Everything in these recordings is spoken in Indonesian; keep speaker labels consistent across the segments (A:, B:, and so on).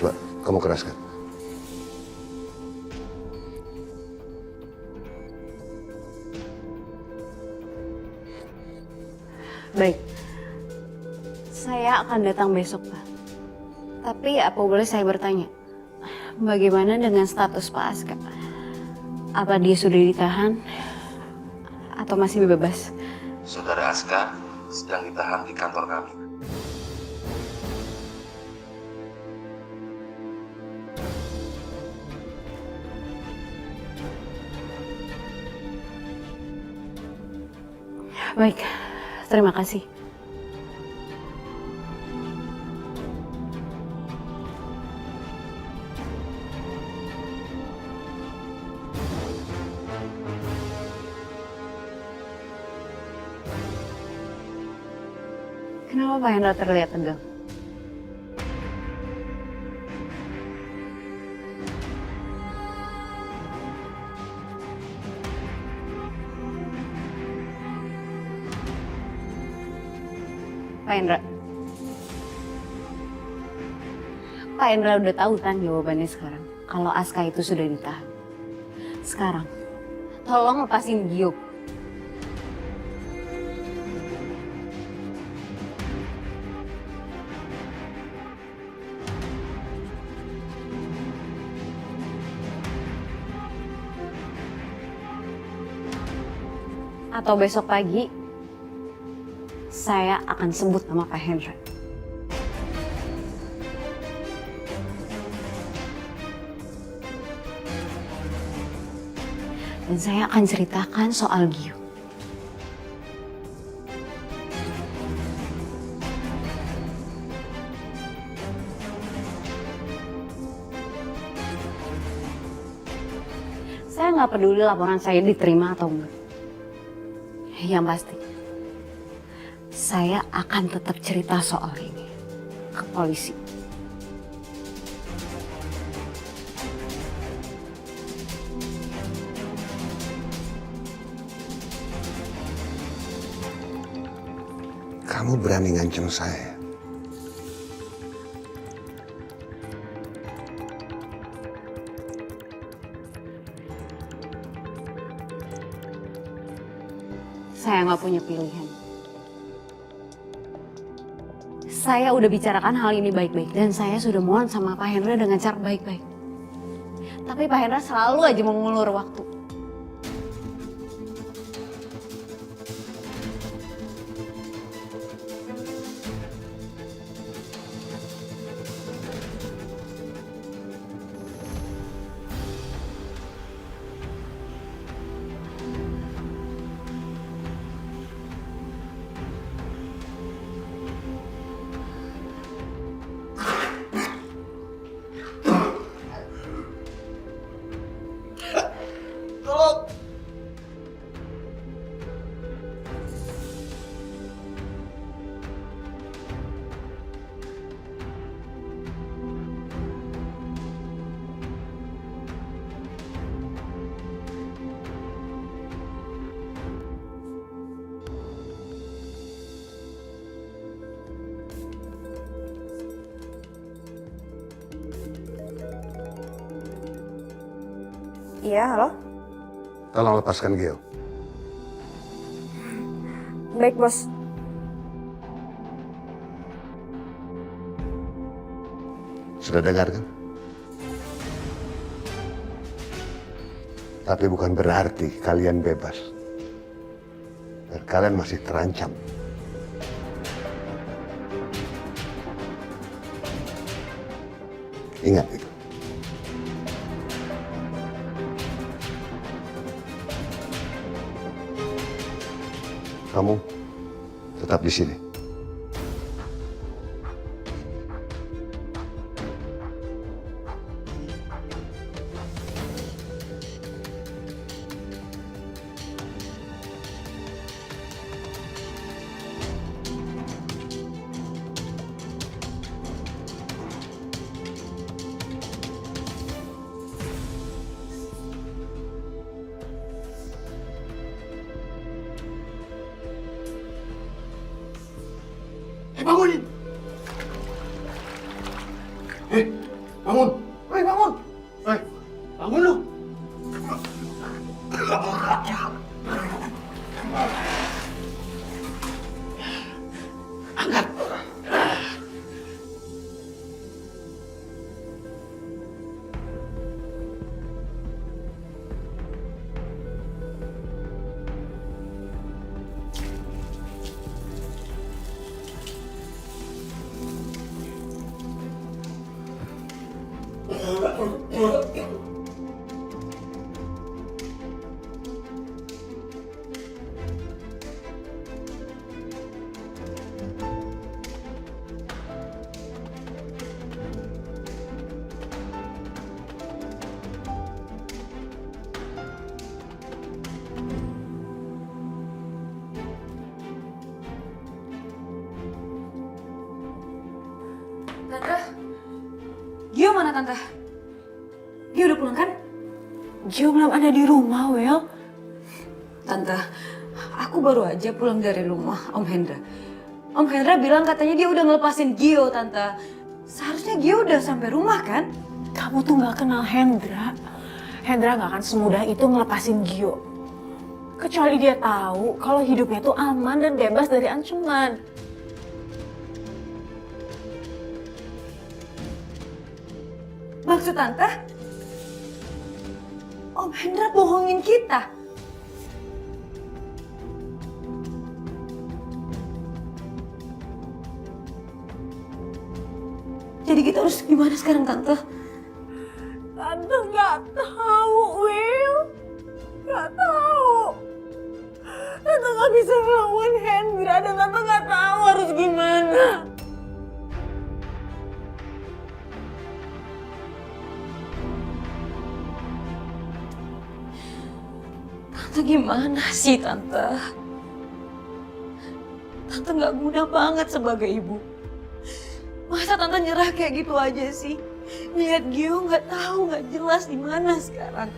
A: Coba, kamu keraskan.
B: Baik, saya akan datang besok, Pak. Tapi apa boleh saya bertanya, bagaimana dengan status Pak Aska? Apa dia sudah ditahan atau masih bebas?
A: Saudara Aska sedang ditahan di kantor kami.
B: Baik, terima kasih. Kenapa Pak Hendra terlihat tegang? Pak Hendra. Pak Hendra udah tahu kan jawabannya sekarang. Kalau Aska itu sudah ditahan. Sekarang, tolong lepasin Gio. Atau besok pagi, saya akan sebut nama Pak Hendra. Dan saya akan ceritakan soal Gio. Saya nggak peduli laporan saya diterima atau enggak. Yang pasti, saya akan tetap cerita soal ini ke polisi.
A: Kamu berani ngancam saya?
B: Saya nggak punya pilihan. Saya udah bicarakan hal ini baik-baik dan saya sudah mohon sama Pak Hendra dengan cara baik-baik. Tapi Pak Hendra selalu aja mengulur waktu.
C: Iya, halo?
A: Tolong lepaskan Gio.
C: Baik, Bos.
A: Sudah dengar kan? Tapi bukan berarti kalian bebas. Dan kalian masih terancam. Ingat itu. Kamu tetap di sini.
D: Bangunin!
A: Bangun! Hei, bangun! Hei, bangun lu! Angkat!
C: Tante, Gio mana Tante? Gio udah pulang kan?
D: Gio belum ada di rumah, Wel.
C: Tante, aku baru aja pulang dari rumah Om Hendra. Om Hendra bilang katanya dia udah ngelepasin Gio, Tante. Seharusnya Gio udah sampai rumah kan?
D: Kamu tuh gak kenal Hendra. Hendra gak akan semudah itu ngelepasin Gio. Kecuali dia tahu kalau hidupnya tuh aman dan bebas dari ancaman.
C: Maksud Tante, Om Hendra bohongin kita. Jadi kita harus gimana sekarang, Tante?
D: Tante gak tahu, Will. Gak tahu. Tante gak bisa ngelawan Hendra dan Tante gak tahu harus gimana.
C: Tante gimana sih, Tante? Tante gak mudah banget sebagai ibu. Masa Tante nyerah kayak gitu aja sih? Lihat Gio gak tahu, gak jelas di mana sekarang.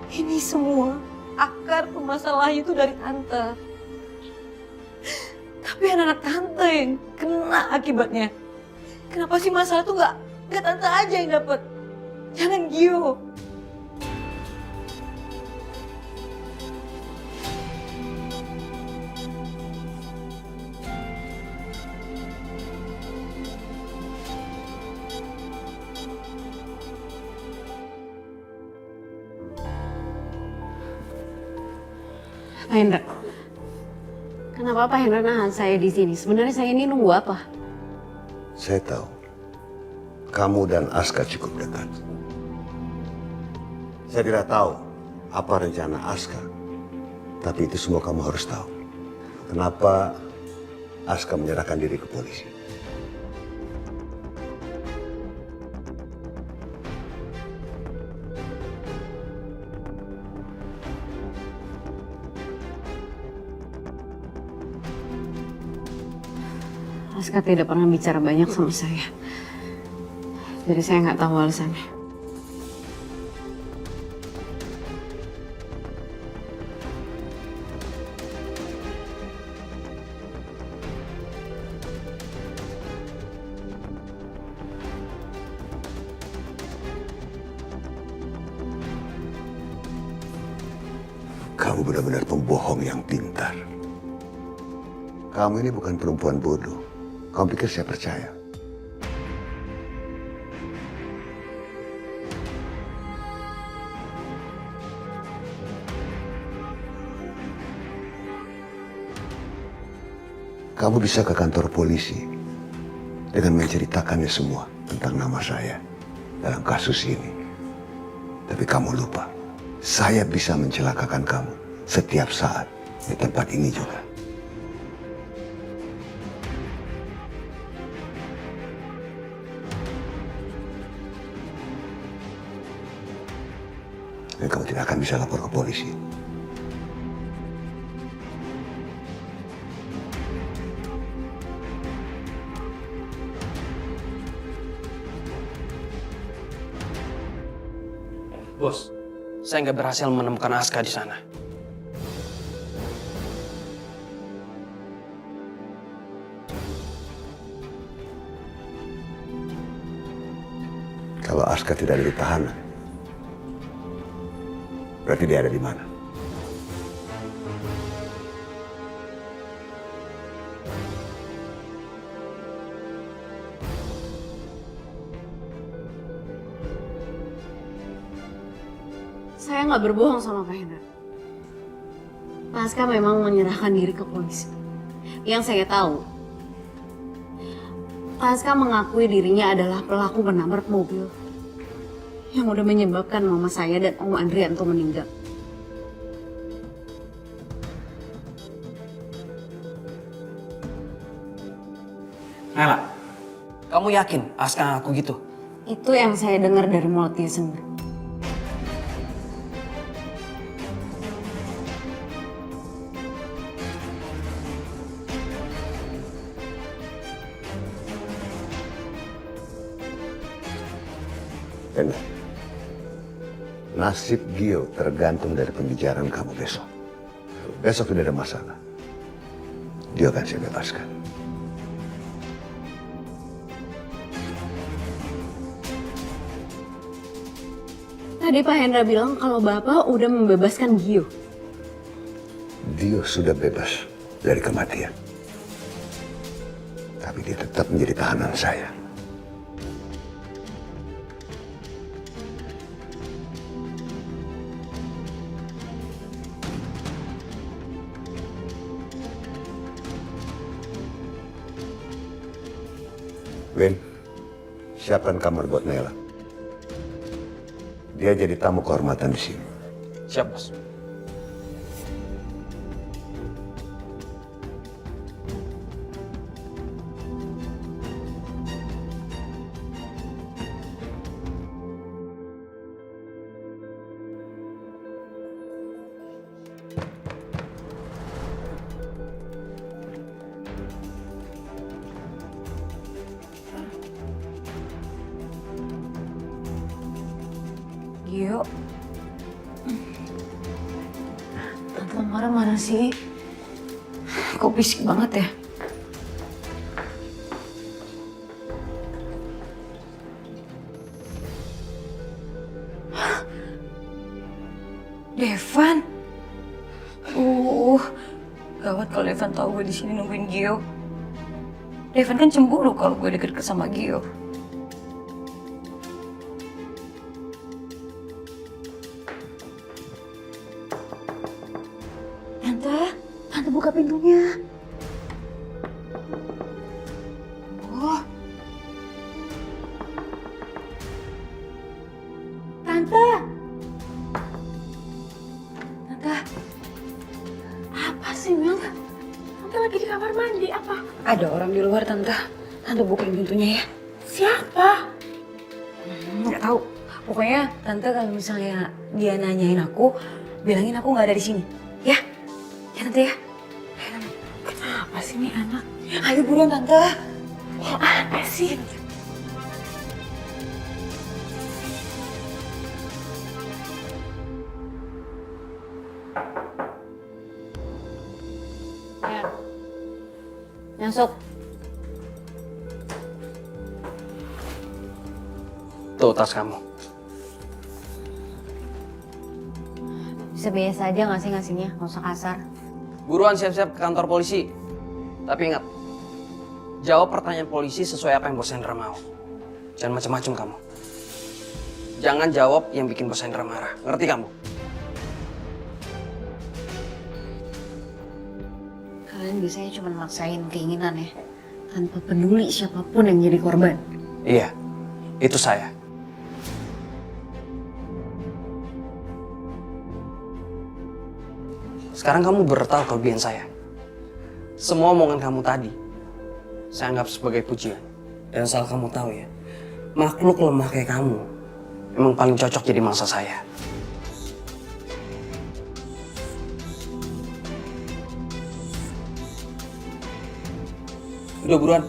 C: Ini semua akar permasalahannya itu dari Tante. Tapi anak-anak Tante yang kena akibatnya. Kenapa sih masalah tuh gak Tante aja yang dapet? Jangan Gio.
B: Pak Hendra, kenapa Pak Hendra nahan saya di sini? Sebenarnya saya ini nunggu apa?
A: Saya tahu. Kamu dan Aska cukup dekat. Saya tidak tahu apa rencana Aska. Tapi itu semua kamu harus tahu. Kenapa Aska menyerahkan diri ke polisi?
B: Aska tidak pernah bicara banyak sama saya. Jadi saya nggak tahu alasannya.
A: Kamu benar-benar pembohong yang pintar. Kamu ini bukan perempuan bodoh. Kamu pikir saya percaya? Kamu bisa ke kantor polisi dengan menceritakannya semua tentang nama saya dalam kasus ini. Tapi kamu lupa, saya bisa mencelakakan kamu setiap saat di tempat ini juga. Dan kamu tidak akan bisa lapor ke polisi.
E: Bos, saya nggak berhasil menemukan Aska di sana.
A: Kalau Aska tidak ada di tahanan, berarti dia ada di mana?
B: Saya nggak berbohong sama Pak Hendra. Pak Aska memang menyerahkan diri ke polisi. Yang saya tahu, Pak Aska mengakui dirinya adalah pelaku menabrak mobil yang udah menyebabkan mama saya dan Om Andrianto meninggal.
E: Nela, kamu yakin Aska ngaku gitu?
B: Itu yang saya dengar dari mulut dia sendiri.
A: Dan nasib Gio tergantung dari pembicaraan kamu besok. Kalau besok tidak ada masalah, dia akan saya bebaskan.
B: Tadi Pak Hendra bilang kalau Bapak udah membebaskan Gio.
A: Dio sudah bebas dari kematian. Tapi dia tetap menjadi tahanan saya. Win, siapkan kamar buat Nela. Dia jadi tamu kehormatan di sini.
E: Siap, Bos.
C: Gio. Tante Mara mana sih? Kok bisik banget ya? Devan. Gawat kalau Devan tahu gue di sini nungguin Gio. Devan kan cemburu kalau gue deket sama Gio. Tante buka pintunya. Oh. Tante. Apa sih, Mel?
D: Tante lagi di kamar mandi, apa?
C: Ada orang di luar, Tante. Tante bukain pintunya ya.
D: Siapa?
C: Nggak tahu. Pokoknya Tante kalau misalnya dia nanyain aku, bilangin aku nggak ada di sini. Ya? Ya, Tante ya.
D: Kenapa sih ini anak?
C: Ayo buruan, Tante.
D: Kok aneh sih?
B: Ya. Masuk.
E: Tuh tas kamu.
B: Bisa biasa aja nggak sih ngasihnya? Nggak usah kasar.
E: Buruan siap-siap ke kantor polisi. Tapi ingat, jawab pertanyaan polisi sesuai apa yang Bos Hendra mau. Jangan macam-macam kamu. Jangan jawab yang bikin Bos Hendra marah. Ngerti kamu?
B: Kalian biasanya cuma maksain keinginan ya, tanpa peduli siapapun yang jadi korban.
E: Iya, itu saya. Sekarang kamu bertahu kelebihan saya. Semua omongan kamu tadi, saya anggap sebagai pujian. Dan asal kamu tahu ya, makhluk lemah kayak kamu emang paling cocok jadi mangsa saya. Udah buruan.